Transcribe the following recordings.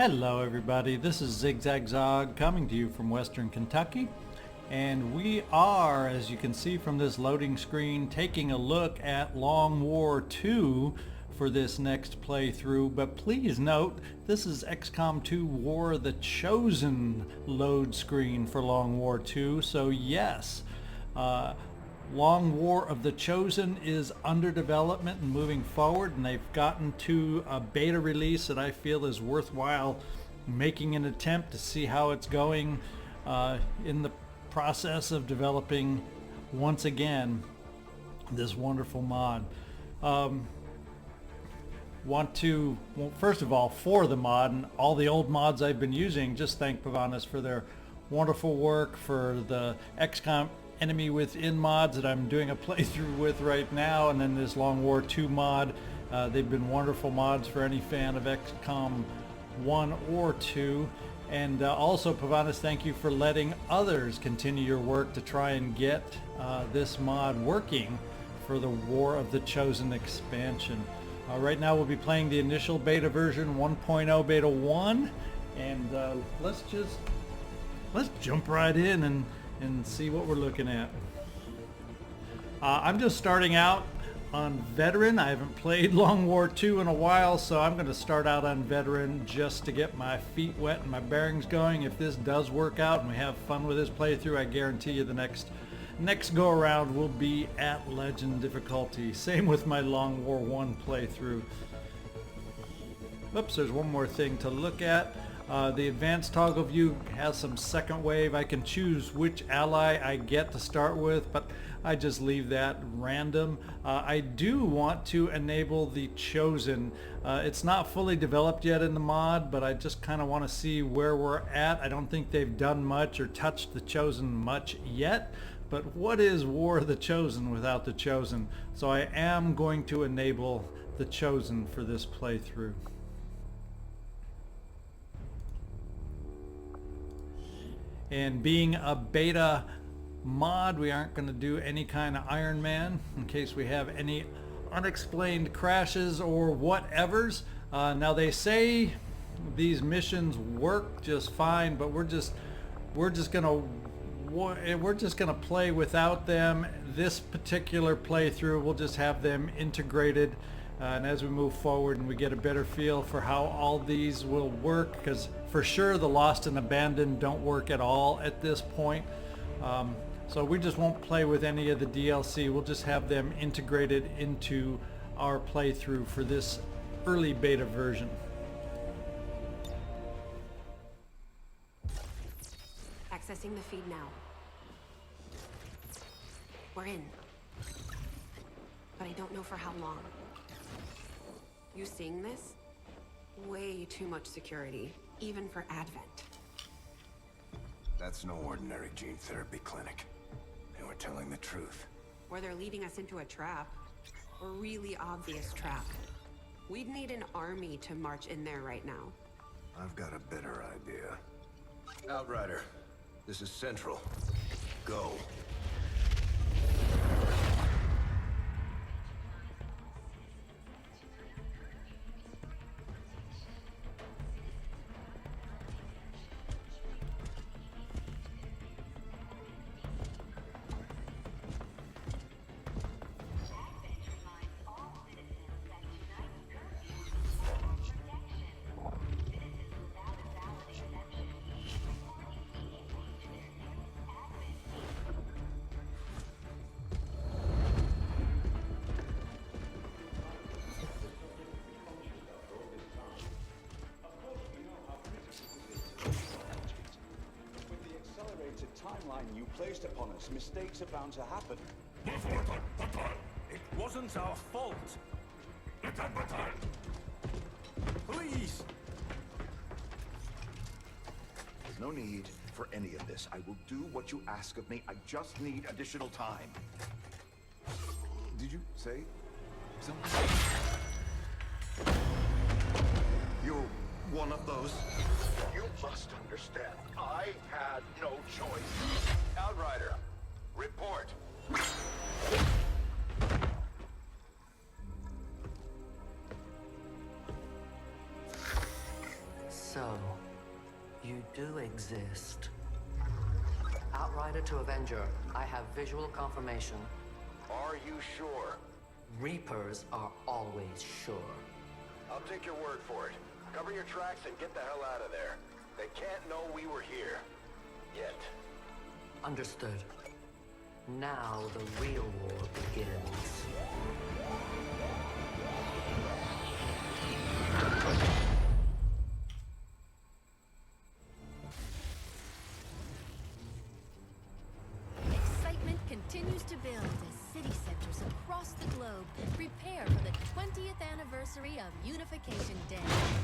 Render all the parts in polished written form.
Hello everybody, this is Zigzag Zog coming to you from Western Kentucky, and we are, as you can see from this loading screen, taking a look at Long War 2 for this next playthrough. But please note, this is XCom 2 War of the Chosen load screen for Long War 2, so yes, Long War of the Chosen is under development and moving forward, and they've gotten to a beta release that I feel is worthwhile making an attempt to see how it's going in the process of developing once again this wonderful mod. First of all, for the mod and all the old mods I've been using, just thank Pavanis for their wonderful work, for the XCom Enemy Within mods that I'm doing a playthrough with right now, and then this Long War 2 mod. They've been wonderful mods for any fan of XCOM 1 or 2. And also, Pavanis, thank you for letting others continue your work to try and get this mod working for the War of the Chosen expansion. Right now we'll be playing the initial beta version 1.0 beta 1, and let's jump right in and see what we're looking at. I'm just starting out on Veteran. I haven't played Long War 2 in a while, so I'm going to start out on Veteran just to get my feet wet and my bearings going. If this does work out and we have fun with this playthrough, I guarantee you the next go around will be at Legend difficulty. Same with my Long War 1 playthrough. Oops, there's one more thing to look at. The advanced toggle view has some second wave. I can choose which ally I get to start with, but I just leave that random. I do want to enable the Chosen. It's not fully developed yet in the mod, but I just kind of want to see where we're at. I don't think they've done much or touched the Chosen much yet, but what is War of the Chosen without the Chosen? So I am going to enable the Chosen for this playthrough. And being a beta mod, we aren't going to do any kind of Iron Man in case we have any unexplained crashes or whatevers. Now they say these missions work just fine, but we're just gonna play without them. This particular playthrough, we'll just have them integrated. And as we move forward and we get a better feel for how all these will work, because for sure the Lost and Abandoned don't work at all at this point. So we just won't play with any of the DLC. We'll just have them integrated into our playthrough for this early beta version. Accessing the feed now. We're in. But I don't know for how long. You seeing this? Way too much security, even for Advent. That's no ordinary gene therapy clinic. And we're telling the truth. Or they're leading us into a trap. A really obvious trap. We'd need an army to march in there right now. I've got a better idea. Outrider, this is Central. Go. Timeline you placed upon us, mistakes are bound to happen. It wasn't our fault. Please! There's no need for any of this. I will do what you ask of me. I just need additional time. Did you say something? You're one of those. You must understand. I had no choice. Outrider, report. So, do exist. Outrider to Avenger, I have visual confirmation. Are you sure? Reapers are always sure. I'll take your word for it. Cover your tracks and get the hell out of there. They can't know we were here. Yet. Understood. Now the real war begins. Excitement continues to build as city centers across the globe prepare for the 20th anniversary of Unification Day.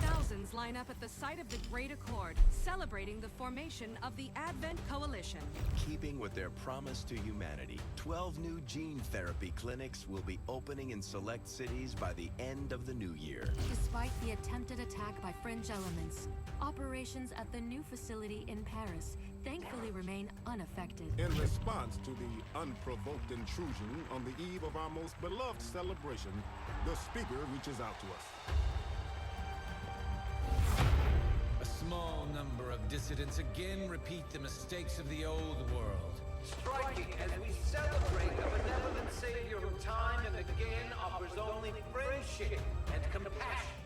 Thousands line up at the site of the Great Accord, celebrating the formation of the Advent Coalition. Keeping with their promise to humanity, 12 new gene therapy clinics will be opening in select cities by the end of the new year. Despite the attempted attack by fringe elements, operations at the new facility in Paris thankfully remain unaffected. In response to the unprovoked intrusion on the eve of our most beloved celebration, the speaker reaches out to us. A small number of dissidents again repeat the mistakes of the old world. Striking as we celebrate a benevolent savior who time and again offers only friendship and compassion.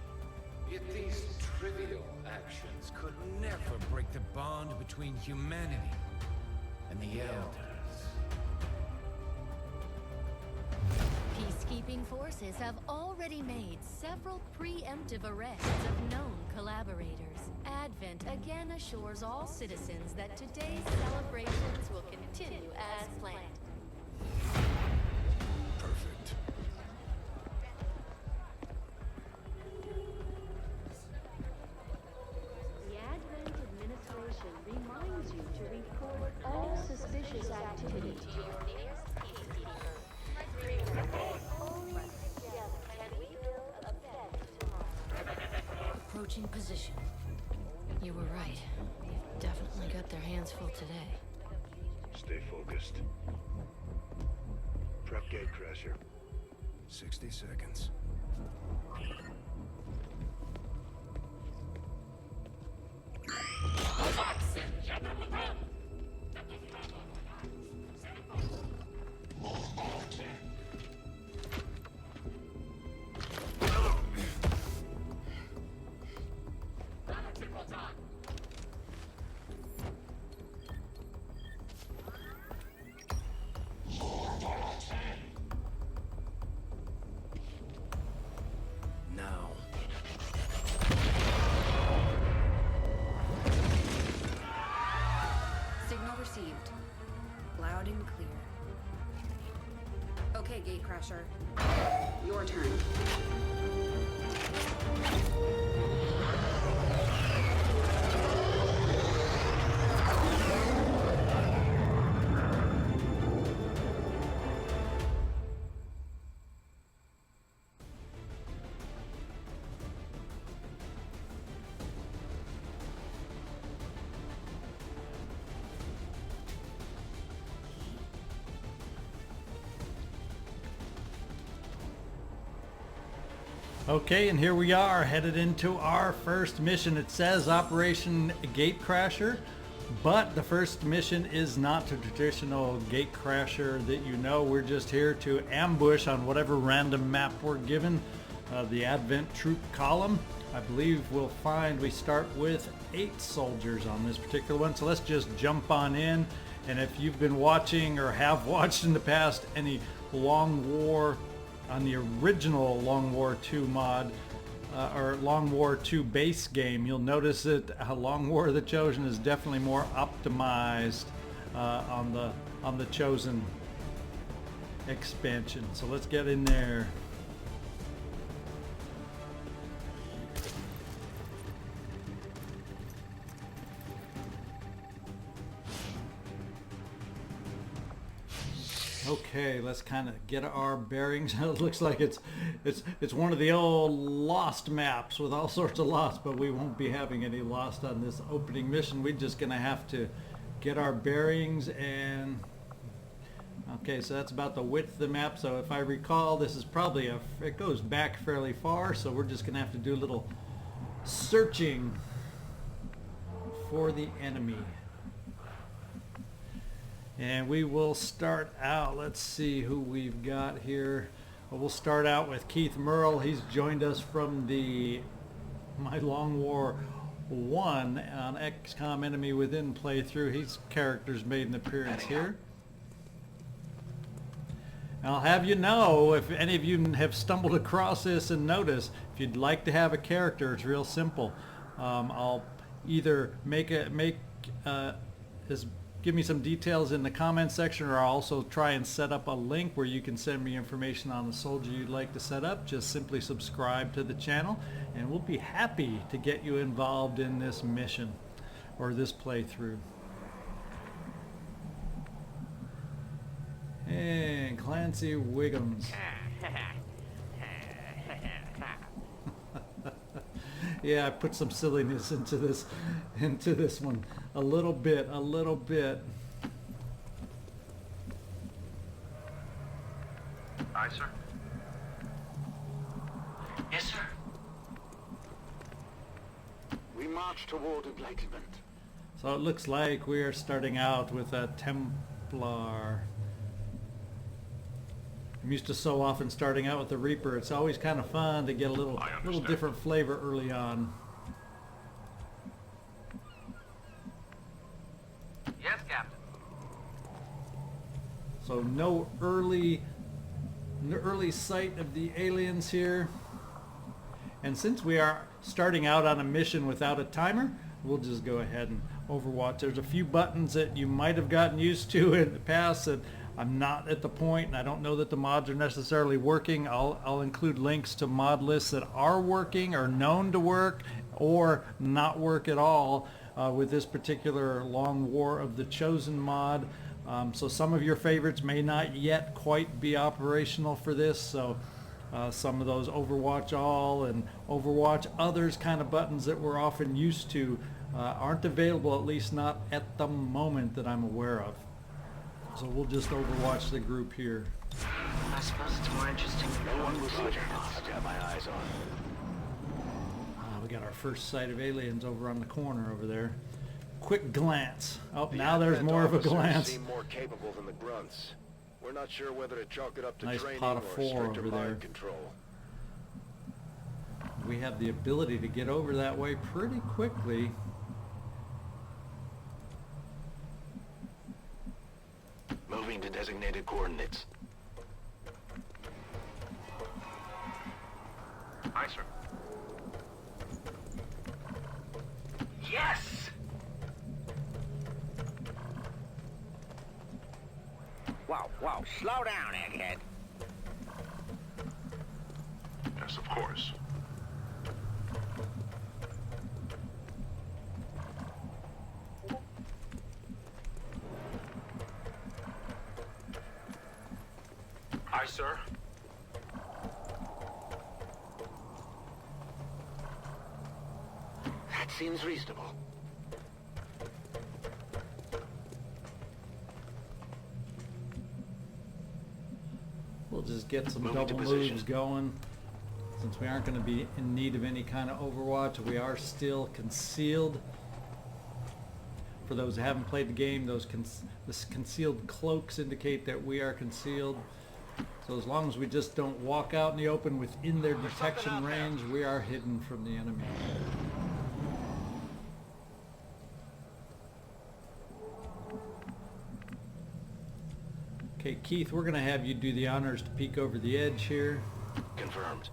Yet these trivial actions could never break the bond between humanity and the Elders. Peacekeeping forces have already made several preemptive arrests of known collaborators. Advent again assures all citizens that today's celebrations will continue as planned. Perfect. The Advent administration reminds you to report all suspicious activity to your nearest peacekeeper. Only together can we build a better tomorrow. Approaching position. You were right. They've definitely got their hands full today. Stay focused. Prep Gatecrasher. 60 seconds. Now. Signal received. Loud and clear. Okay, Gatecrasher. Your turn. Okay, and here we are headed into our first mission. It says Operation Gatecrasher, but the first mission is not the traditional Gatecrasher that you know. We're just here to ambush on whatever random map we're given. The Advent troop column. I believe we'll find we start with 8 soldiers on this particular one. So let's just jump on in. And if you've been watching or have watched in the past any Long War on the original Long War 2 mod or Long War 2 base game, you'll notice that Long War of the Chosen is definitely more optimized on the Chosen expansion. So let's get in there. Okay, let's kind of get our bearings. It looks like it's one of the old Lost maps with all sorts of Lost, but we won't be having any Lost on this opening mission. We're just gonna have to get our bearings. And okay, so that's about the width of the map. So if I recall, this is probably it goes back fairly far, so we're just gonna have to do a little searching for the enemy. And we will start out, let's see who we've got here. Well, we'll start out with Keith Murl. He's joined us from the My Long War 1 on XCom Enemy Within playthrough. His character's made an appearance here. I'll have you know, if any of you have stumbled across this and noticed, if you'd like to have a character, it's real simple. I'll either give me some details in the comments section, or I'll also try and set up a link where you can send me information on the soldier you'd like to set up. Just simply subscribe to the channel and we'll be happy to get you involved in this mission or this playthrough. And Clancy Wiggums. Yeah, I put some silliness into this one. A little bit. Aye, sir. Yes, sir. We march toward enlightenment. So it looks like we are starting out with a Templar. I'm used to so often starting out with the Reaper. It's always kind of fun to get a little different flavor early on. Yes, Captain. So no early sight of the aliens here. And since we are starting out on a mission without a timer, we'll just go ahead and overwatch. There's a few buttons that you might have gotten used to in the past that I'm not at the point, and I don't know that the mods are necessarily working. I'll include links to mod lists that are working or known to work or not work at all with this particular Long War of the Chosen mod. So some of your favorites may not yet quite be operational for this. So some of those Overwatch All and Overwatch Others kind of buttons that we're often used to aren't available, at least not at the moment that I'm aware of. So we'll just overwatch the group here. I suppose it's more interesting. No one will see it. I've got my eyes on. We got our first sight of aliens over on the corner over there. Quick glance. Oh, now there's more of a glance. Seem more capable than the grunts. We're not sure whether to chalk it up to Nice training pot of or 4 stricter over there. mind control. We have the ability to get over that way pretty quickly. Moving to designated coordinates. Aye, sir. Yes! Whoa, slow down, egghead. Yes, of course. Aye, sir. That seems reasonable. We'll just get some Moving to double position. moves going. Since we aren't going to be in need of any kind of overwatch, we are still concealed. For those who haven't played the game, the concealed cloaks indicate that we are concealed. So as long as we just don't walk out in the open within their detection range, we are hidden from the enemy. Okay, Keith, we're going to have you do the honors to peek over the edge here. Confirmed.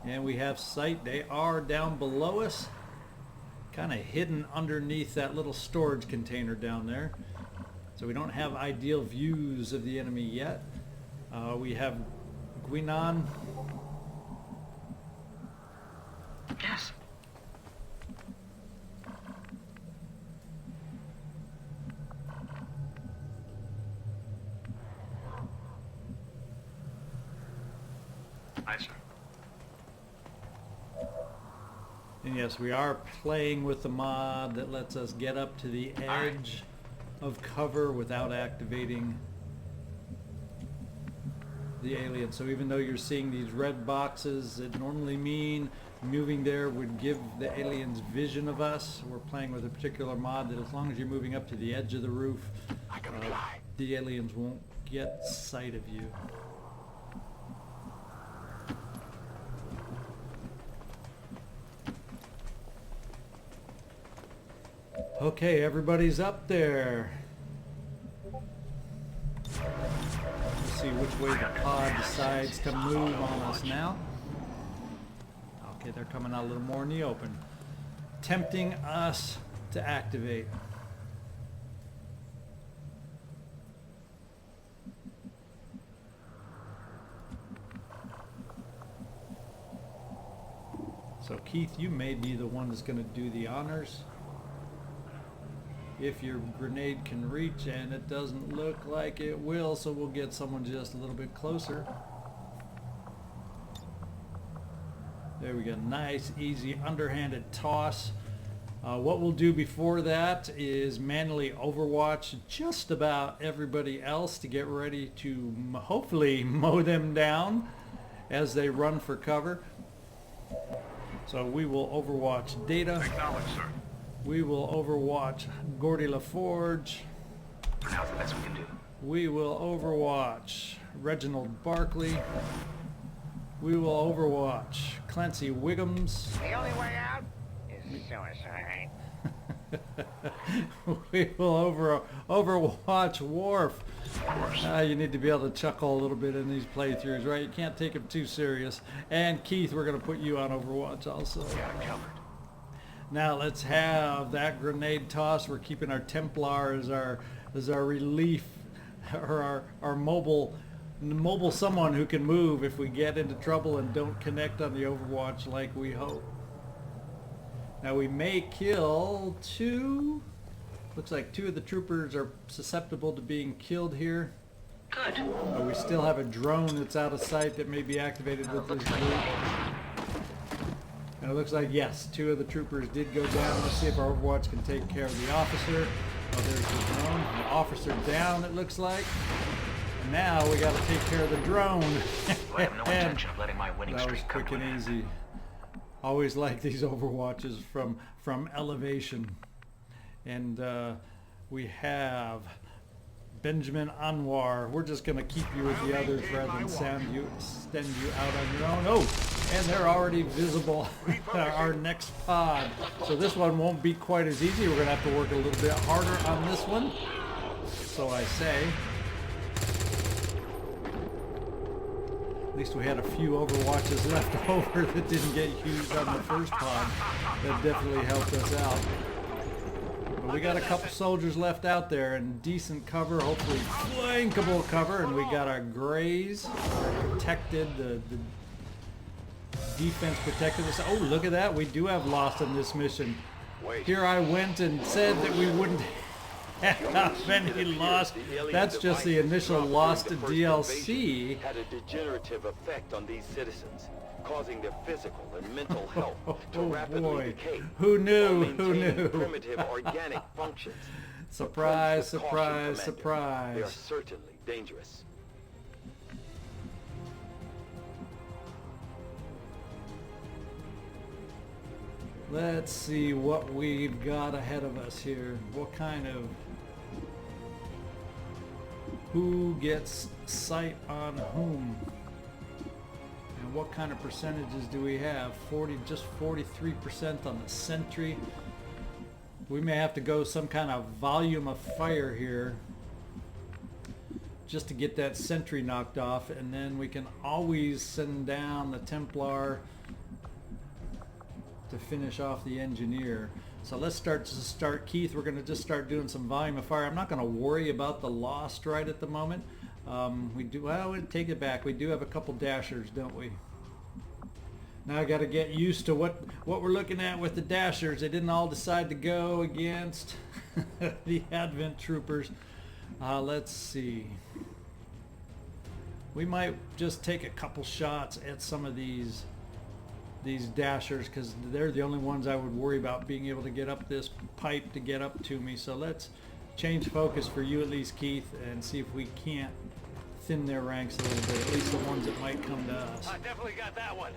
And we have sight. They are down below us, kind of hidden underneath that little storage container down there. So we don't have ideal views of the enemy yet. We have Guinan. Yes. Aye, sir. And yes, we are playing with the mod that lets us get up to the edge of cover without activating the alien. So even though you're seeing these red boxes that normally mean moving there would give the aliens vision of us. We're playing with a particular mod that as long as you're moving up to the edge of the roof, the aliens won't get sight of you. Okay, everybody's up there. Let's see which way the pod decides to move on us now. Okay, they're coming out a little more in the open, tempting us to activate. So Keith, you may be the one that's going to do the honors. If your grenade can reach, and it doesn't look like it will, so we'll get someone just a little bit closer. There we go, nice, easy, underhanded toss. What we'll do before that is manually overwatch just about everybody else to get ready to hopefully mow them down as they run for cover. So we will overwatch Data. Acknowledge, sir. We will overwatch Gordi LaForge. For now, the best we can do. We will overwatch Reginald Barclay. We will overwatch Clancy Wiggums. The only way out is suicide. We will overwatch Worf. You need to be able to chuckle a little bit in these playthroughs, right? You can't take them too serious. And Keith, we're going to put you on Overwatch also. Got it covered. Now let's have that grenade toss. We're keeping our Templar as our relief, or our mobile someone who can move if we get into trouble and don't connect on the Overwatch like we hope. Now we may kill two. Looks like two of the troopers are susceptible to being killed here. Good. We still have a drone that's out of sight that may be activated with this group. And it looks like, yes, two of the troopers did go down. Let's see if our Overwatch can take care of the officer. Oh, there's the drone. The officer down, it looks like. And now we got to take care of the drone. I have no intention of letting my winning that was streak come quick to an and end. easy. Always like these Overwatches from elevation. And we have Benjamin Anwar. We're just going to keep you with the others rather than send you out on your own. Oh, and they're already visible. Our next pod. So this one won't be quite as easy. We're going to have to work a little bit harder on this one. So I say. At least we had a few Overwatches left over that didn't get used on the first pod. That definitely helped us out. But we got a couple soldiers left out there and decent cover, hopefully flankable cover, and we got our grays protected, the defense protected us. Oh, look at that, we do have lost in this mission. Here I went and said that we wouldn't have any lost. That's just the initial lost DLC. Had a degenerative effect on these citizens, causing their physical and mental health to rapidly decay. Who knew? While Who maintaining knew? primitive organic functions. Surprise, Approach with surprise, caution, Commander. They are surprise. certainly dangerous. Let's see what we've got ahead of us here. What kind of... Who gets sight on whom? And what kind of percentages do we have? Just 43% on the sentry. We may have to go some kind of volume of fire here just to get that sentry knocked off, and then we can always send down the Templar to finish off the engineer. So let's start Keith. We're going to just start doing some volume of fire. I'm not going to worry about the lost right at the moment. We do, well, we'll take it back. We do have a couple dashers, don't we? Now I got to get used to what we're looking at with the dashers. They didn't all decide to go against the Advent troopers. Let's see. We might just take a couple shots at some of these dashers, because they're the only ones I would worry about being able to get up this pipe to get up to me. So let's change focus for you at least, Keith, and see if we can't thin their ranks a little bit, at least the ones that might come to us. I definitely got that one.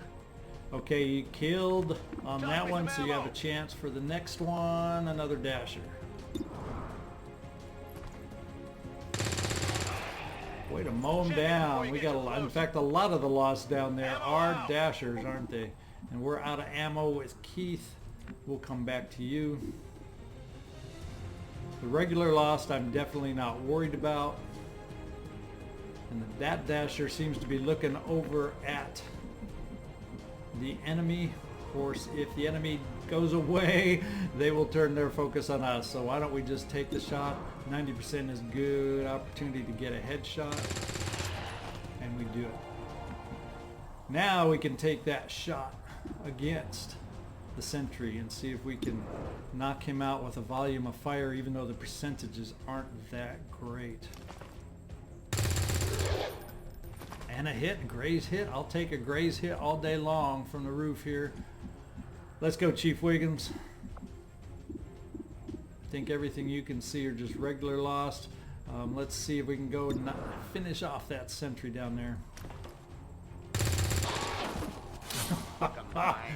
Okay, you killed on that one, so you have a chance for the next one. Another dasher. Way to mow them down. We got a lot. In fact, a lot of the lost down there are dashers, aren't they? And we're out of ammo with Keith. We'll come back to you. The regular lost I'm definitely not worried about. And that dasher seems to be looking over at the enemy. Of course, if the enemy goes away, they will turn their focus on us. So why don't we just take the shot? 90% is good opportunity to get a headshot. And we do it. Now we can take that shot against the sentry and see if we can knock him out with a volume of fire, even though the percentages aren't that great. And a hit, a graze hit. I'll take a graze hit all day long from the roof here. Let's go, Chief Wiggums. I think everything you can see are just regular lost. Let's see if we can go and finish off that sentry down there.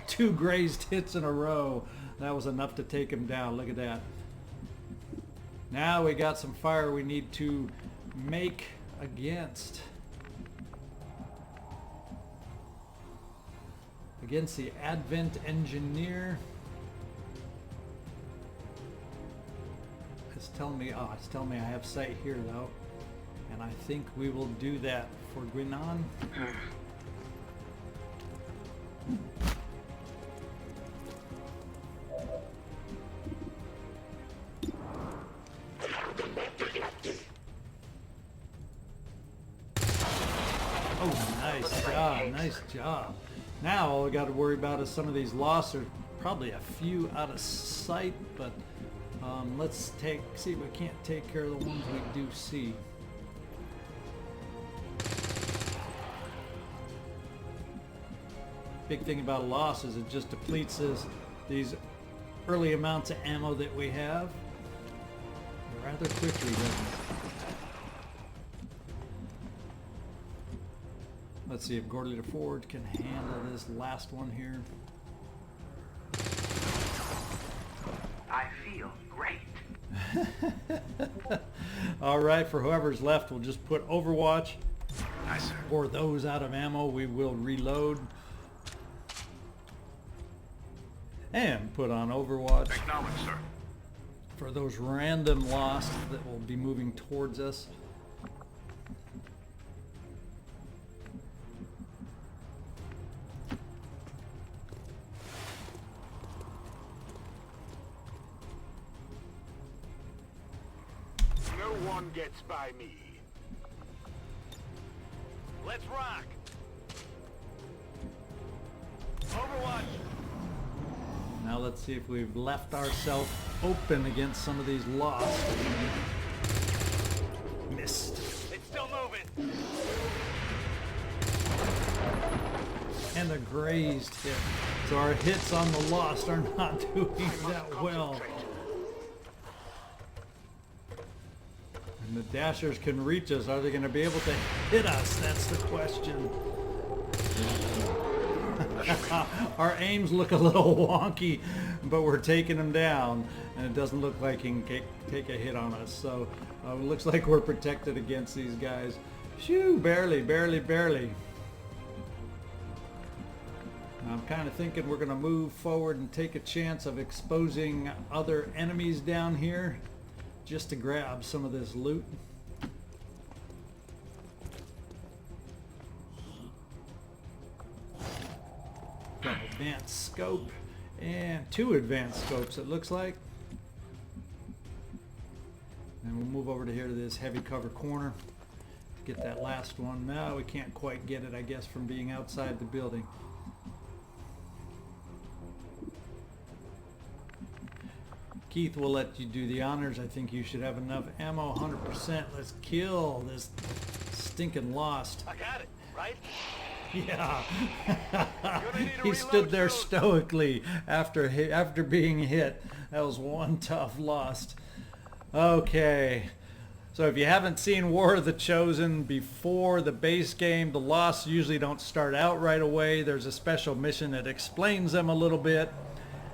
2 grazed hits in a row. That was enough to take him down. Look at that. Now we got some fire we need to make against the Advent Engineer. It's telling me I have sight here though, and I think we will do that for Guinan. Oh, nice job, nice job. Now all we got to worry about is some of these lost. Are probably a few out of sight, but let's see if we can't take care of the ones we do see. Big thing about a loss is it just depletes these early amounts of ammo that we have rather quickly, doesn't it? Let's see if Gordi LaForge can handle this last one here. I feel great. All right, for whoever's left, we'll just put Overwatch. Aye, sir. For those out of ammo, we will reload. And put on Overwatch. Acknowledge, sir. For those random lost that will be moving towards us. No one gets by me. Let's rock. Overwatch. Now let's see if we've left ourselves open against some of these lost. Missed. It's still moving. And a grazed hit. So our hits on the lost are not doing that well. And the dashers can reach us. Are they going to be able to hit us? That's the question. Our aims look a little wonky, but we're taking them down, and it doesn't look like he can take a hit on us. So it looks like we're protected against these guys. Shoo, barely, barely, barely. I'm kind of thinking we're going to move forward and take a chance of exposing other enemies down here just to grab some of this loot. Got an advanced scope and 2 advanced scopes, it looks like. And we'll move over to here to this heavy cover corner to get that last one. No, we can't quite get it, I guess, from being outside the building. Keith will let you do the honors. I think you should have enough ammo, 100%. Let's kill this stinking lost. I got it, right? Yeah. He stood there stoically after being hit. That was one tough lost. Okay. So if you haven't seen War of the Chosen before the base game, the Lost usually don't start out right away. There's a special mission that explains them a little bit,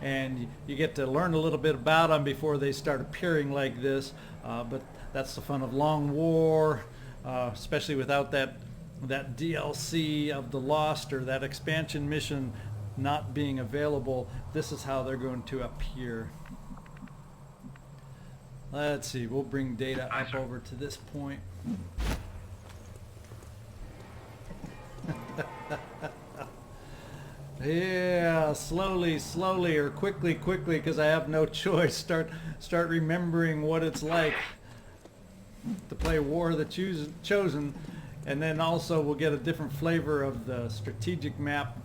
and you get to learn a little bit about them before they start appearing like this. But that's the fun of Long War, especially without that DLC of the Lost or that expansion mission not being available. This is how they're going to appear. Let's see, we'll bring data up over to this point. Yeah, slowly, or quickly, because I have no choice. Start remembering what it's like to play War of the Chosen, and then also we'll get a different flavor of the strategic map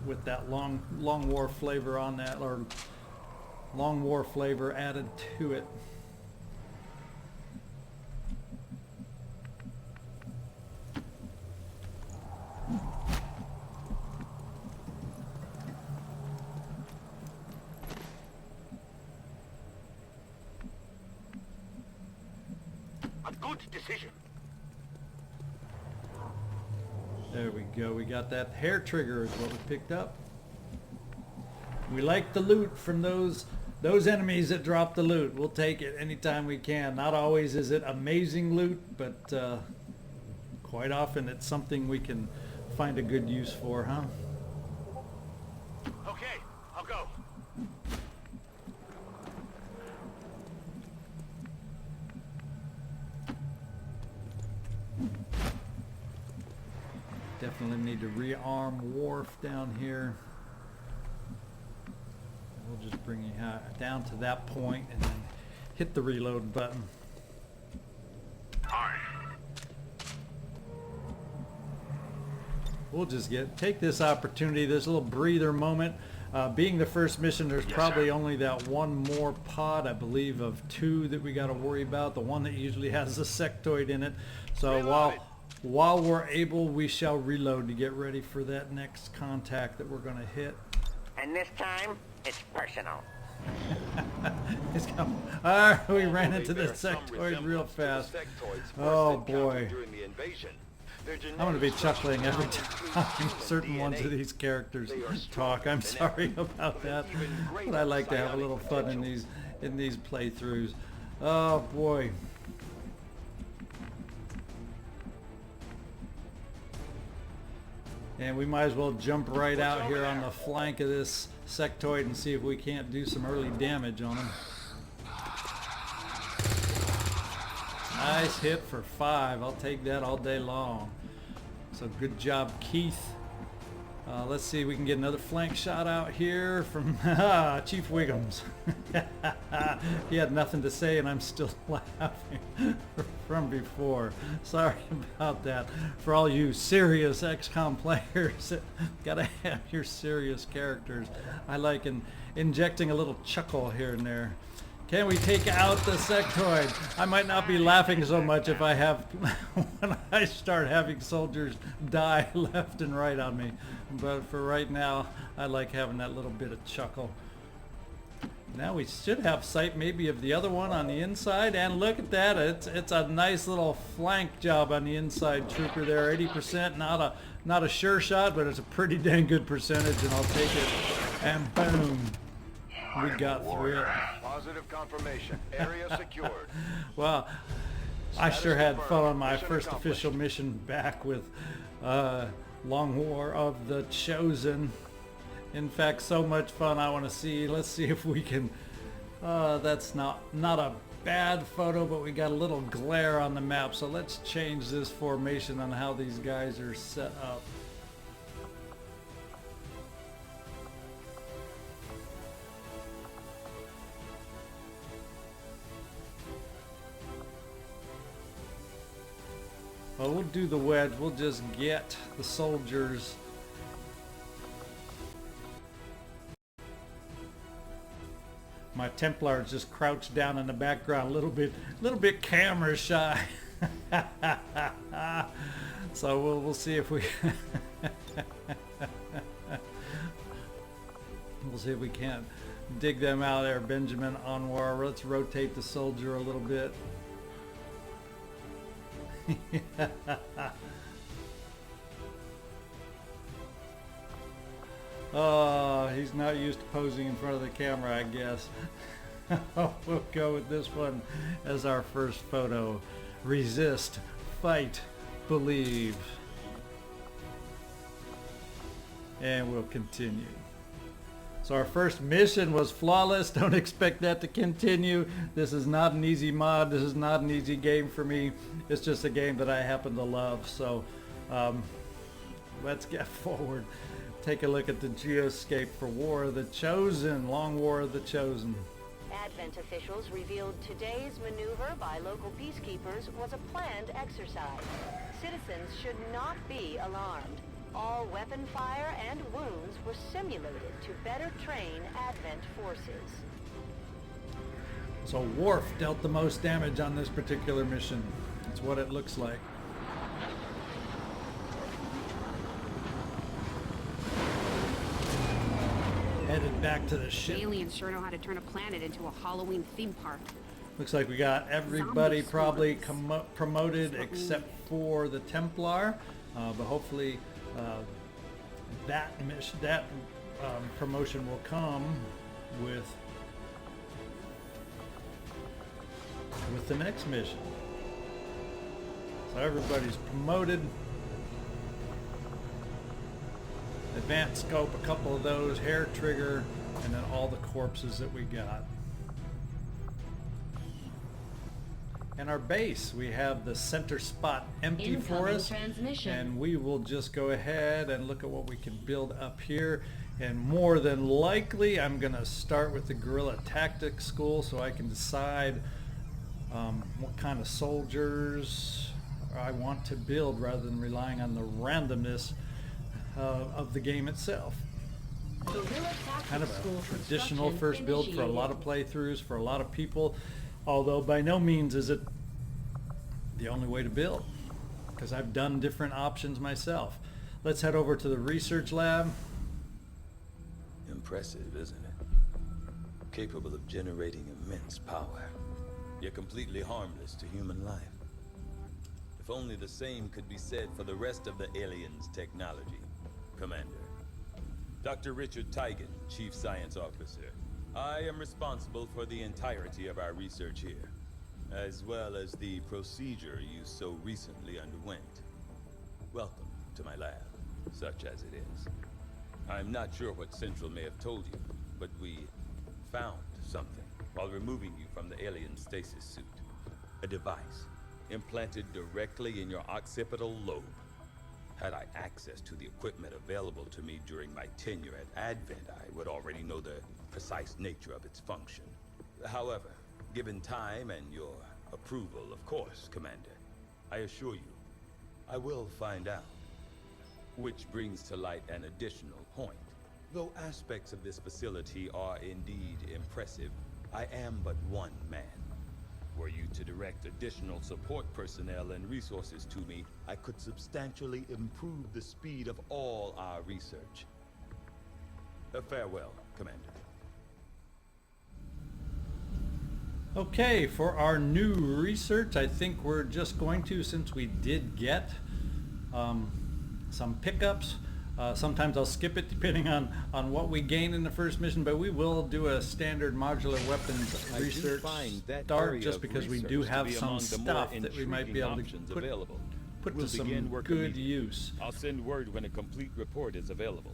with that long war flavor on that, or long war flavor added to it. A good decision. There we go. We got that hair trigger is what we picked up. We like the loot from those enemies that drop the loot. We'll take it anytime we can. Not always is it amazing loot, but quite often it's something we can find a good use for, huh? Okay, I'll go. Definitely need to rearm Worf down here. We'll just bring you down to that point and then hit the reload button. We'll just take this opportunity, this little breather moment. Being the first mission, there's probably only that one more pod, I believe, of 2 that we got to worry about. The one that usually has the sectoid in it. So while we're able, we shall reload to get ready for that next contact that we're going to hit. And this time, it's personal. We ran into the sectoid real fast. Oh boy. I'm going to be chuckling every time certain ones of these characters talk. I'm sorry about that, but I like to have a little fun in these playthroughs. Oh boy. And we might as well jump right out here on the flank of this sectoid and see if we can't do some early damage on him. Nice hit for 5. I'll take that all day long. So good job, Keith. Let's see if we can get another flank shot out here from Chief Wiggums. He had nothing to say and I'm still laughing from before. Sorry about that. For all you serious XCOM players, gotta have your serious characters. I like injecting a little chuckle here and there. Can we take out the sectoid? I might not be laughing so much if I have when I start having soldiers die left and right on me. But for right now, I like having that little bit of chuckle. Now we should have sight maybe of the other one on the inside, and look at that, it's a nice little flank job on the inside trooper there. 80%, not a sure shot, but it's a pretty dang good percentage, and I'll take it. And boom, we got through it. Positive confirmation. Area secured. Well, I sure had fun on my first official mission back with Long War of the Chosen. In fact, so much fun. I want to see. Let's see if we can. That's not a bad photo, but we got a little glare on the map. So let's change this formation on how these guys are set up. Well, we'll do the wedge. We'll just get the soldiers. My Templars just crouched down in the background, a little bit camera shy. So we'll see if we we'll see if we can't dig them out there. Benjamin Anwar. Let's rotate the soldier a little bit. Oh, he's not used to posing in front of the camera, I guess. We'll go with this one as our first photo. Resist, fight, believe. And we'll continue. So our first mission was flawless. Don't expect that to continue. This is not an easy mod. This is not an easy game for me. It's just a game that I happen to love. So let's get forward. Take a look at the geoscape for War of the Chosen. Long War of the Chosen. Advent officials revealed today's maneuver by local peacekeepers was a planned exercise. Citizens should not be alarmed. All weapon fire and wounds were simulated to better train Advent forces. So Worf dealt the most damage on this particular mission. That's what it looks like. Headed back to the ship. Aliens sure know how to turn a planet into a Halloween theme park. Looks like we got everybody probably promoted except for the Templar, but hopefully that promotion will come with the next mission. So everybody's promoted. Advanced scope, a couple of those, hair trigger, and then all the corpses that we got. And our base, we have the center spot empty for us, and we will just go ahead and look at what we can build up here. And more than likely, I'm going to start with the Guerrilla Tactics School so I can decide what kind of soldiers I want to build rather than relying on the randomness of the game itself. Kind of a traditional first build for a lot of playthroughs, for a lot of people, although by no means is it the only way to build, because I've done different options myself. Let's head over to the research lab. Impressive, isn't it? Capable of generating immense power, yet completely harmless to human life. If only the same could be said for the rest of the aliens' technology. Commander. Dr. Richard Tigan, Chief Science Officer. I am responsible for the entirety of our research here, as well as the procedure you so recently underwent. Welcome to my lab, such as it is. I'm not sure what Central may have told you, but we found something while removing you from the alien stasis suit. A device implanted directly in your occipital lobe. Had I access to the equipment available to me during my tenure at Advent, I would already know the precise nature of its function. However, given time and your approval, of course, Commander, I assure you, I will find out. Which brings to light an additional point. Though aspects of this facility are indeed impressive, I am but one man. Were you to direct additional support personnel and resources to me, I could substantially improve the speed of all our research. Farewell, Commander. Okay, for our new research, I think we're just going to, since we did get some pickups, sometimes I'll skip it depending on what we gain in the first mission, but we will do a standard modular weapons research start just because we do have some stuff that we might be able to put to some good use. I'll send word when a complete report is available.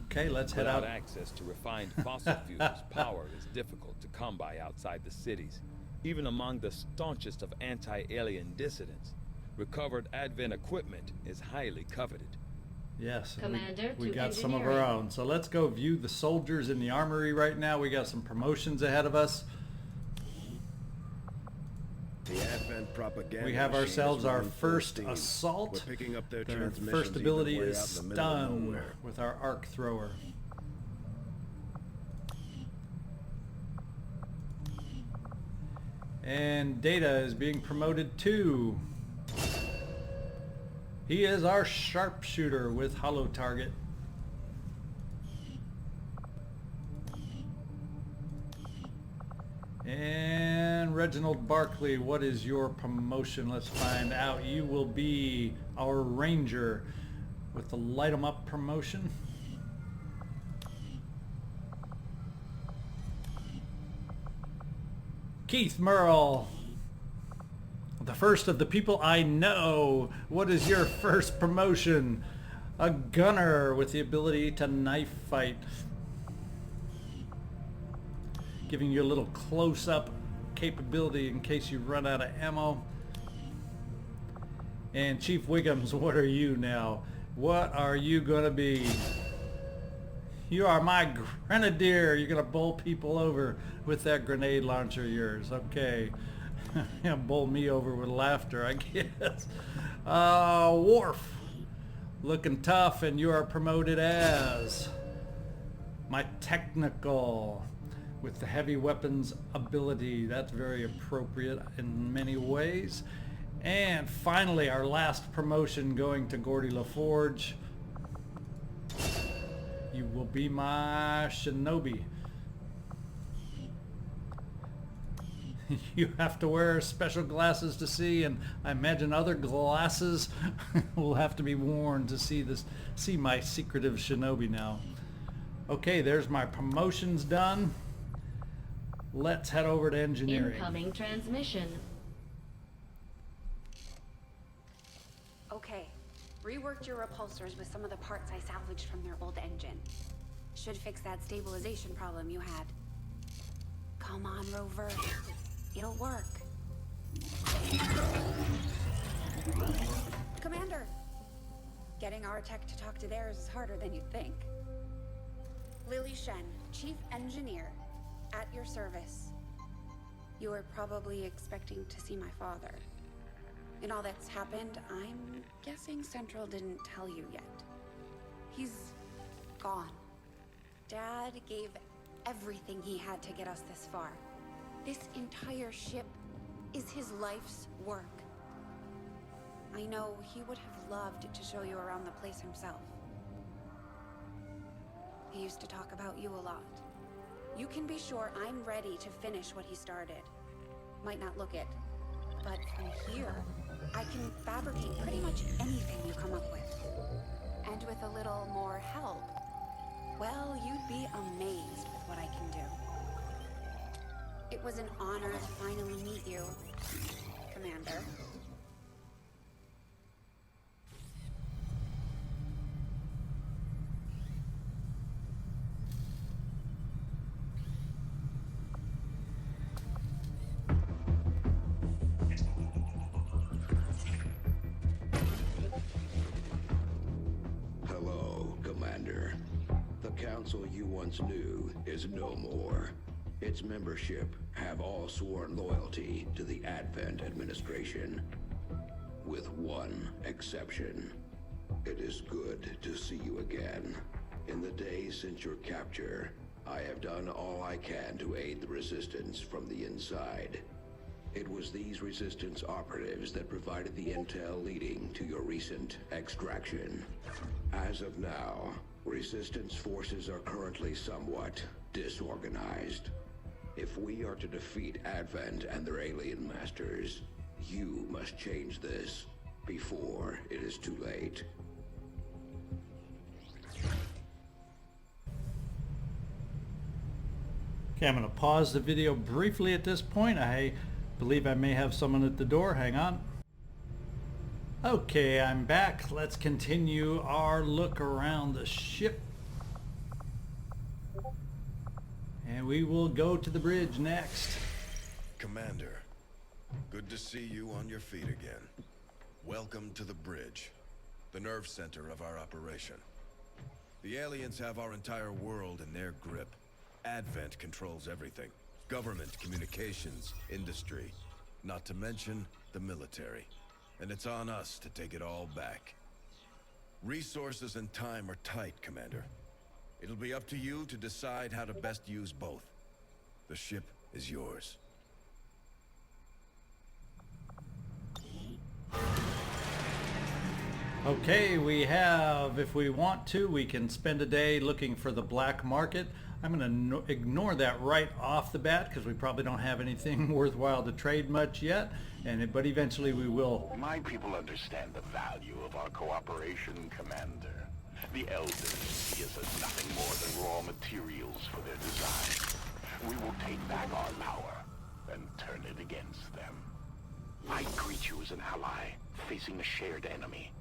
Okay, let's head out. Without access to refined fossil fuels, power is difficult to come by outside the cities. Even among the staunchest of anti-alien dissidents, recovered Advent equipment is highly coveted. Yes, we got some of our own. So let's go view the soldiers in the armory right now. We got some promotions ahead of us. The Advent propaganda we have ourselves our first assault. We're picking up their Their first ability is stun with our arc thrower. And Data is being promoted to... He is our sharpshooter with hollow target. And Reginald Barclay, what is your promotion? Let's find out. You will be our ranger with the light 'em up promotion. Keith Murl, the first of the people I know. What is your first promotion? A gunner with the ability to knife fight. Giving you a little close-up capability in case you run out of ammo. And Chief Wiggums, what are you now? What are you gonna be? You are my grenadier. You're gonna bowl people over with that grenade launcher of yours. Okay. Bowl me over with laughter, I guess. Worf. Looking tough, and you are promoted as my technical with the heavy weapons ability. That's very appropriate in many ways. And finally, our last promotion going to Gordi LaForge. You will be my shinobi. You have to wear special glasses to see, and I imagine other glasses will have to be worn to see my secretive shinobi now. Okay, there's my promotions done. Let's head over to engineering. Incoming transmission. Okay, reworked your repulsors with some of the parts I salvaged from their old engine. Should fix that stabilization problem you had. Come on, Rover. It'll work. Commander! Getting our tech to talk to theirs is harder than you'd think. Lily Shen, Chief Engineer, at your service. You were probably expecting to see my father. In all that's happened, I'm guessing Central didn't tell you yet. He's gone. Dad gave everything he had to get us this far. This entire ship is his life's work. I know he would have loved to show you around the place himself. He used to talk about you a lot. You can be sure I'm ready to finish what he started. Might not look it, but from here, I can fabricate pretty much anything you come up with. And with a little more help, well, you'd be amazed with what I can do. It was an honor to finally meet you, Commander. Hello, Commander. The council you once knew is no more. Its membership have all sworn loyalty to the Advent administration, with one exception. It is good to see you again. In the days since your capture, I have done all I can to aid the resistance from the inside. It was these resistance operatives that provided the intel leading to your recent extraction. As of now, resistance forces are currently somewhat disorganized. If we are to defeat Advent and their alien masters, you must change this before it is too late. Okay, I'm going to pause the video briefly at this point. I believe I may have someone at the door. Hang on. Okay, I'm back. Let's continue our look around the ship. And we will go to the bridge next. Commander, good to see you on your feet again. Welcome to the bridge, the nerve center of our operation. The aliens have our entire world in their grip. Advent controls everything. Government, communications, industry, not to mention the military. And it's on us to take it all back. Resources and time are tight, Commander. It'll be up to you to decide how to best use both. The ship is yours. Okay, we have, if we want to, we can spend a day looking for the black market. I'm going to ignore that right off the bat because we probably don't have anything worthwhile to trade much yet, but eventually we will. My people understand the value of our cooperation, Commander. The Elders see us as nothing more than raw materials for their design. We will take back our power and turn it against them. I greet you as an ally, facing a shared enemy.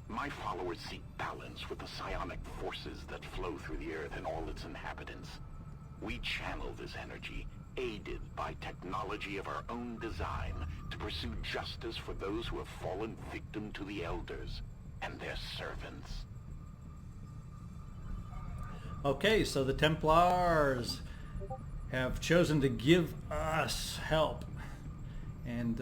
My followers seek balance with the psionic forces that flow through the Earth and all its inhabitants. We channel this energy, aided by technology of our own design, to pursue justice for those who have fallen victim to the Elders and their servants. Okay, so the Templars have chosen to give us help. And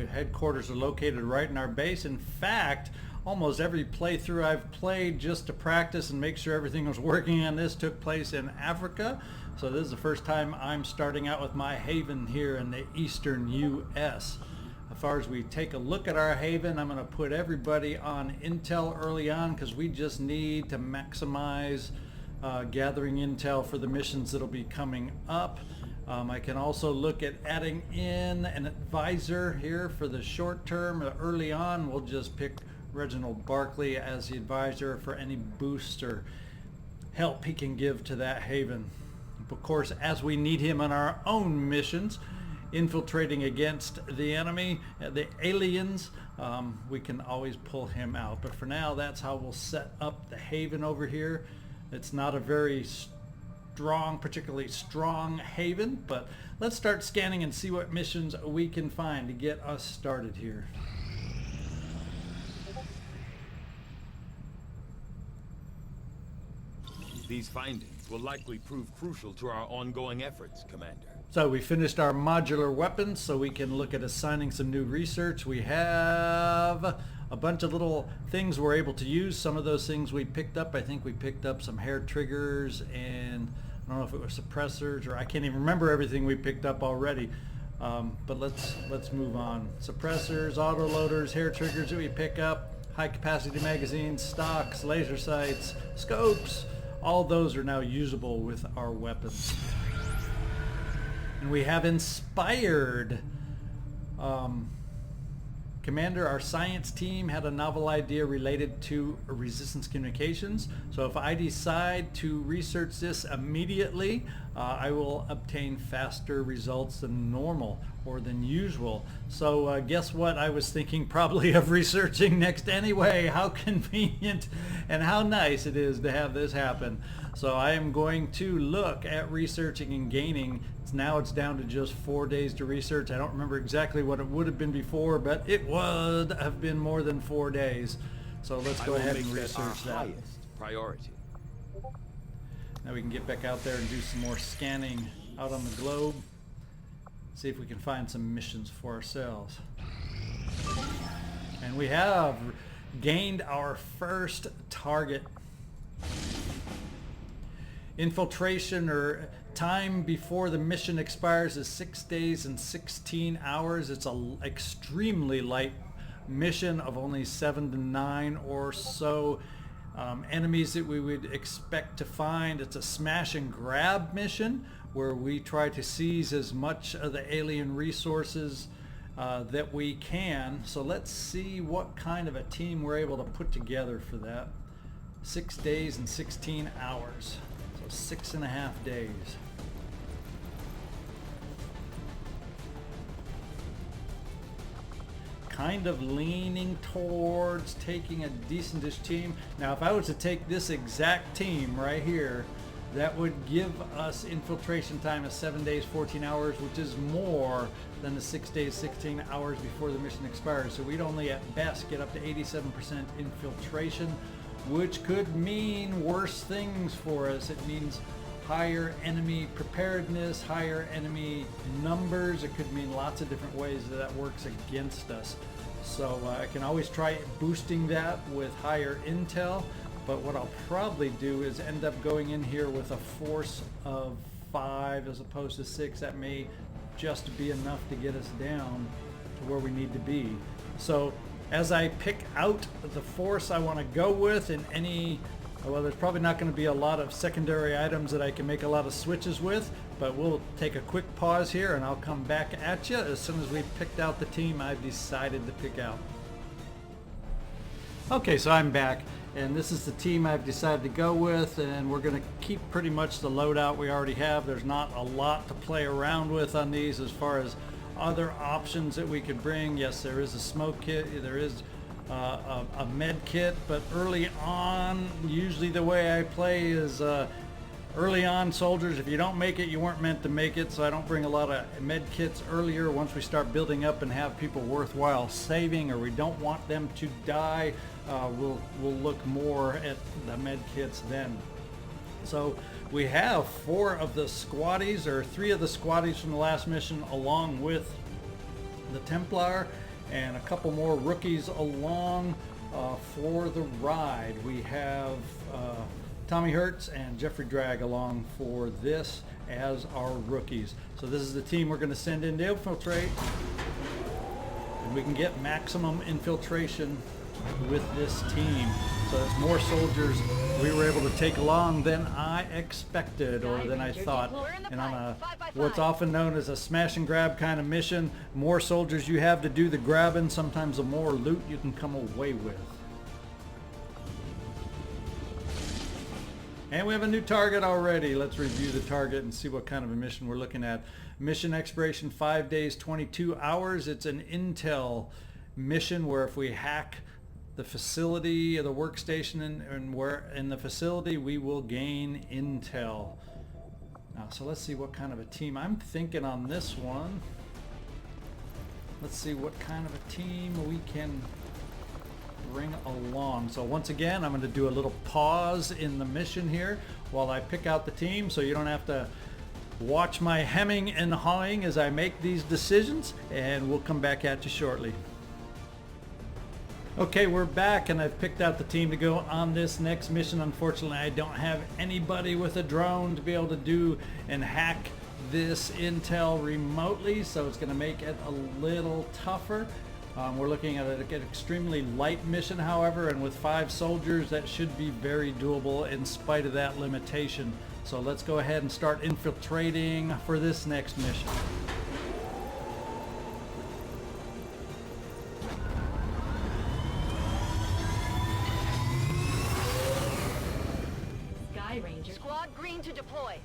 headquarters are located right in our base. In fact, almost every playthrough I've played just to practice and make sure everything was working on this took place in Africa. So this is the first time I'm starting out with my haven here in the eastern U.S. As far as we take a look at our haven, I'm going to put everybody on intel early on because we just need to maximize gathering intel for the missions that'll be coming up. I can also look at adding in an advisor here for the short term. Early on, we'll just pick Reginald Barclay as the advisor for any boost or help he can give to that haven. Of course, as we need him on our own missions, infiltrating against the enemy, the aliens, we can always pull him out. But for now, that's how we'll set up the haven over here. It's not a very particularly strong haven, but let's start scanning and see what missions we can find to get us started here. These findings will likely prove crucial to our ongoing efforts, Commander. So we finished our modular weapons, so we can look at assigning some new research. We have a bunch of little things we're able to use. Some of those things we picked up. I think we picked up some hair triggers and I don't know if it was suppressors, or I can't even remember everything we picked up already. But let's move on. Suppressors, autoloaders, hair triggers that we pick up, high capacity magazines, stocks, laser sights, scopes. All those are now usable with our weapons. And we have inspired. Commander, our science team had a novel idea related to resistance communications. So if I decide to research this immediately, I will obtain faster results than normal or than usual. So guess what? I was thinking probably of researching next anyway. How convenient and how nice it is to have this happen. So I am going to look at researching and gaining. Now it's down to just 4 days to research. I don't remember exactly what it would have been before, but it would have been more than 4 days. So let's go ahead and research that. Highest priority. Now we can get back out there and do some more scanning out on the globe. See if we can find some missions for ourselves. And we have gained our first target. Infiltration, or time before the mission expires, is 6 days and 16 hours. It's an extremely light mission of only 7 to 9 or so enemies that we would expect to find. It's a smash and grab mission where we try to seize as much of the alien resources that we can. So let's see what kind of a team we're able to put together for that. 6 days and 16 hours. 6.5 days. Kind of leaning towards taking a decentish team. Now if I was to take this exact team right here, that would give us infiltration time of 7 days 14 hours, which is more than the 6 days 16 hours before the mission expires. So we'd only at best get up to 87% infiltration, which could mean worse things for us. It means higher enemy preparedness, higher enemy numbers. It could mean lots of different ways that works against us. So I can always try boosting that with higher intel, but what I'll probably do is end up going in here with a force of 5 as opposed to 6. That may just be enough to get us down to where we need to be. So as I pick out the force I want to go with in any Well, there's probably not going to be a lot of secondary items that I can make a lot of switches with, but we'll take a quick pause here and I'll come back at you as soon as we've picked out the team I've decided to pick out. Okay, so I'm back, and this is the team I've decided to go with, and we're going to keep pretty much the loadout we already have. There's not a lot to play around with on these as far as other options that we could bring. Yes, there is a smoke kit, there is a med kit, but early on, usually the way I play is early on, soldiers, if you don't make it, you weren't meant to make it, so I don't bring a lot of med kits earlier. Once we start building up and have people worthwhile saving, or we don't want them to die, we'll look more at the med kits then. So we have 4 of the squaddies, or 3 of the squaddies from the last mission, along with the Templar, and a couple more rookies along for the ride. We have Tommy Hertz and Jeffrey Drag along for this as our rookies. So this is the team we're going to send in to infiltrate, and we can get maximum infiltration with this team. So it's more soldiers we were able to take along than I expected, or than I thought. And on a what's often known as a smash and grab kind of mission, more soldiers you have to do the grabbing, sometimes the more loot you can come away with. And we have a new target already. Let's review the target and see what kind of a mission we're looking at. Mission expiration 5 days, 22 hours. It's an intel mission where if we hack the facility or the workstation and we're in the facility, we will gain intel. So let's see what kind of a team I'm thinking on this one. Let's see what kind of a team we can bring along. So once again, I'm going to do a little pause in the mission here while I pick out the team, so you don't have to watch my hemming and hawing as I make these decisions, and we'll come back at you shortly. Okay, we're back, and I've picked out the team to go on this next mission. Unfortunately, I don't have anybody with a drone to be able to do and hack this intel remotely, so it's going to make it a little tougher. We're looking at an extremely light mission, however, and with 5 soldiers, that should be very doable in spite of that limitation. So let's go ahead and start infiltrating for this next mission. Squad green to deploy.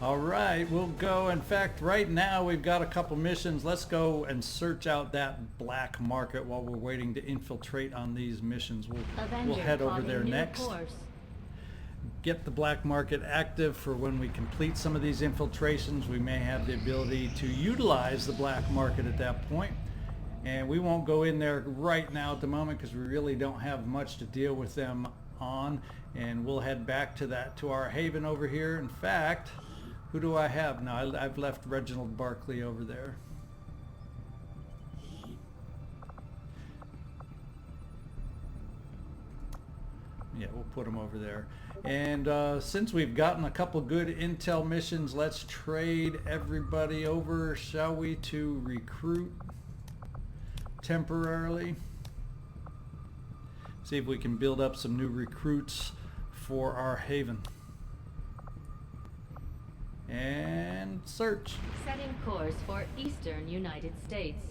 All right, we'll go. In fact, right now we've got a couple missions. Let's go and search out that black market while we're waiting to infiltrate on these missions. We'll head over there next. Get the black market active for when we complete some of these infiltrations. We may have the ability to utilize the black market at that point. And we won't go in there right now at the moment because we really don't have much to deal with them on. And we'll head back to our haven over here. In fact, who do I have now? I've left Reginald Barclay over there. Yeah, we'll put him over there. And since we've gotten a couple good intel missions, let's trade everybody over, shall we, to recruit temporarily. See if we can build up some new recruits for our haven. And search. Setting course for Eastern United States.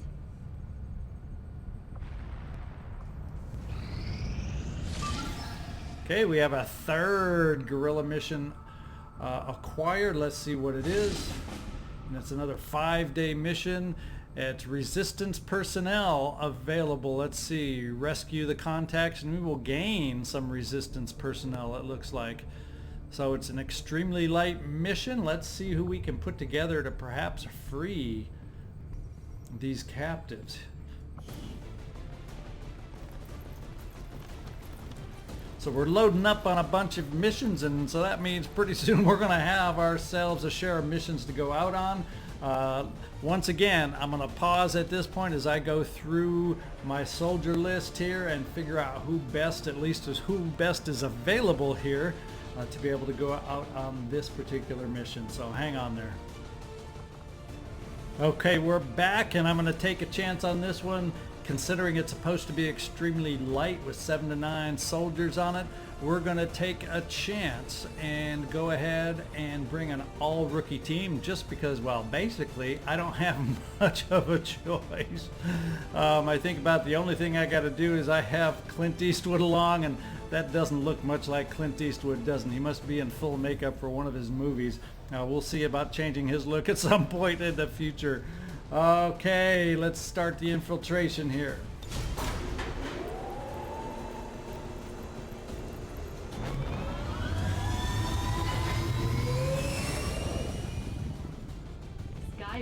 Okay, we have a 3rd guerrilla mission acquired. Let's see what it is. And it's another 5-day mission. It's resistance personnel available. Let's see. Rescue the contacts, and we will gain some resistance personnel, it looks like. So it's an extremely light mission. Let's see who we can put together to perhaps free these captives. So we're loading up on a bunch of missions, and so that means pretty soon we're going to have ourselves a share of missions to go out on. Once again, I'm going to pause at this point as I go through my soldier list here and figure out who best, at least who best is available here to be able to go out on this particular mission. So hang on there. Okay, we're back, and I'm going to take a chance on this one. considering it's supposed to be extremely light with 7 to 9 soldiers on it, we're going to take a chance and go ahead and bring an all-rookie team just because, well, basically, I don't have much of a choice. I think about the only thing I got to do is I have Clint Eastwood along, and that doesn't look much like Clint Eastwood, doesn't he? He must be in full makeup for one of his movies. We'll see about changing his look at some point in the future. Okay, let's start the infiltration here.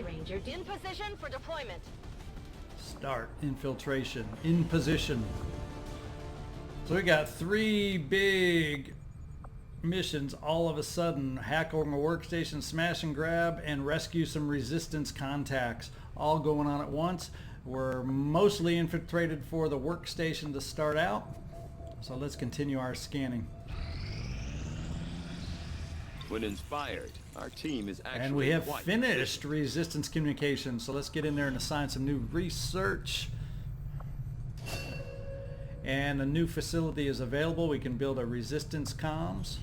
Ranger in position for deployment. Start infiltration. In position. So we got 3 big missions all of a sudden. Hack on a workstation, smash and grab, and rescue some resistance contacts. All going on at once. We're mostly infiltrated for the workstation to start out. So let's continue our scanning. When inspired, our team is actually and we have quite finished resistance communication, so let's get in there and assign some new research. And a new facility is available. We can build a resistance comms.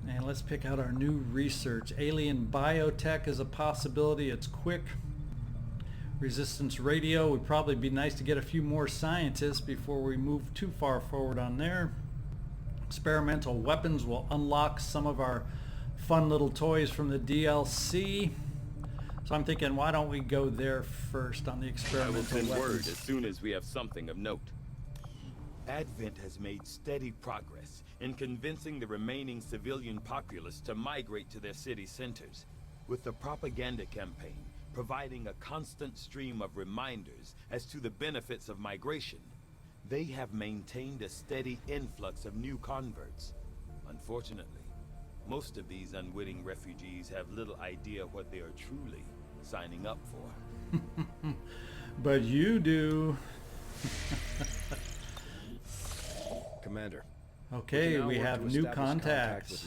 And let's pick out our new research. Alien biotech is a possibility. It's quick. Resistance radio would probably be nice to get a few more scientists before we move too far forward on there. Experimental weapons will unlock some of our fun little toys from the DLC. So I'm thinking, why don't we go there first on the experimental weapons? I will send word as soon as we have something of note. Advent has made steady progress in convincing the remaining civilian populace to migrate to their city centers, with the propaganda campaign providing a constant stream of reminders as to the benefits of migration. They have maintained a steady influx of new converts. Unfortunately, most of these unwitting refugees have little idea what they are truly signing up for. But you do. Commander. Okay, we have new contacts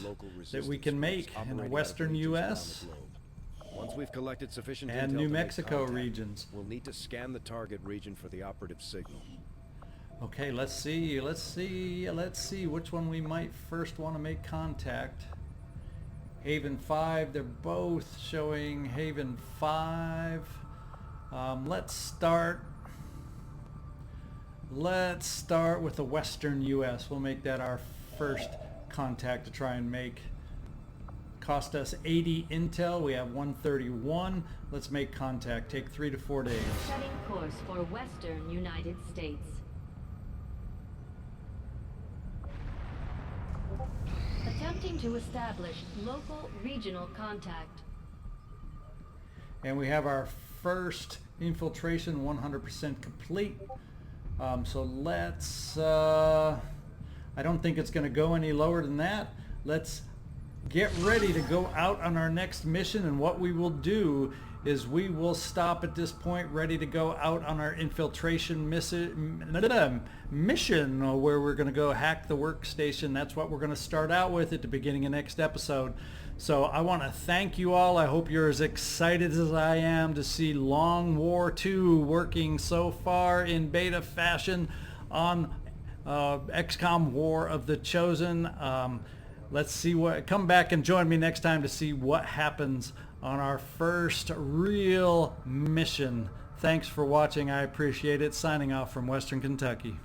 that we can make in the western U.S. Once we've collected sufficient and intel New to make Mexico contact, regions. We'll need to scan the target region for the operative signal. Okay, let's see which one we might first want to make contact. Haven 5, they're both showing Haven 5. Let's start with the western US. We'll make that our first contact to try and make. Cost us 80 intel, we have 131. Let's make contact, take 3 to 4 days. Setting course for western United States. Attempting to establish local regional contact. And we have our first infiltration 100% complete. So let's, I don't think it's going to go any lower than that. Let's get ready to go out on our next mission, and what we will do is we will stop at this point ready to go out on our infiltration mission where we're going to go hack the workstation. That's what we're going to start out with at the beginning of next episode. So I want to thank you all. I hope you're as excited as I am to see Long War 2 working so far in beta fashion on XCom War of the Chosen. Let's see come back and join me next time to see what happens on our first real mission. Thanks for watching. I appreciate it. Signing off from Western Kentucky.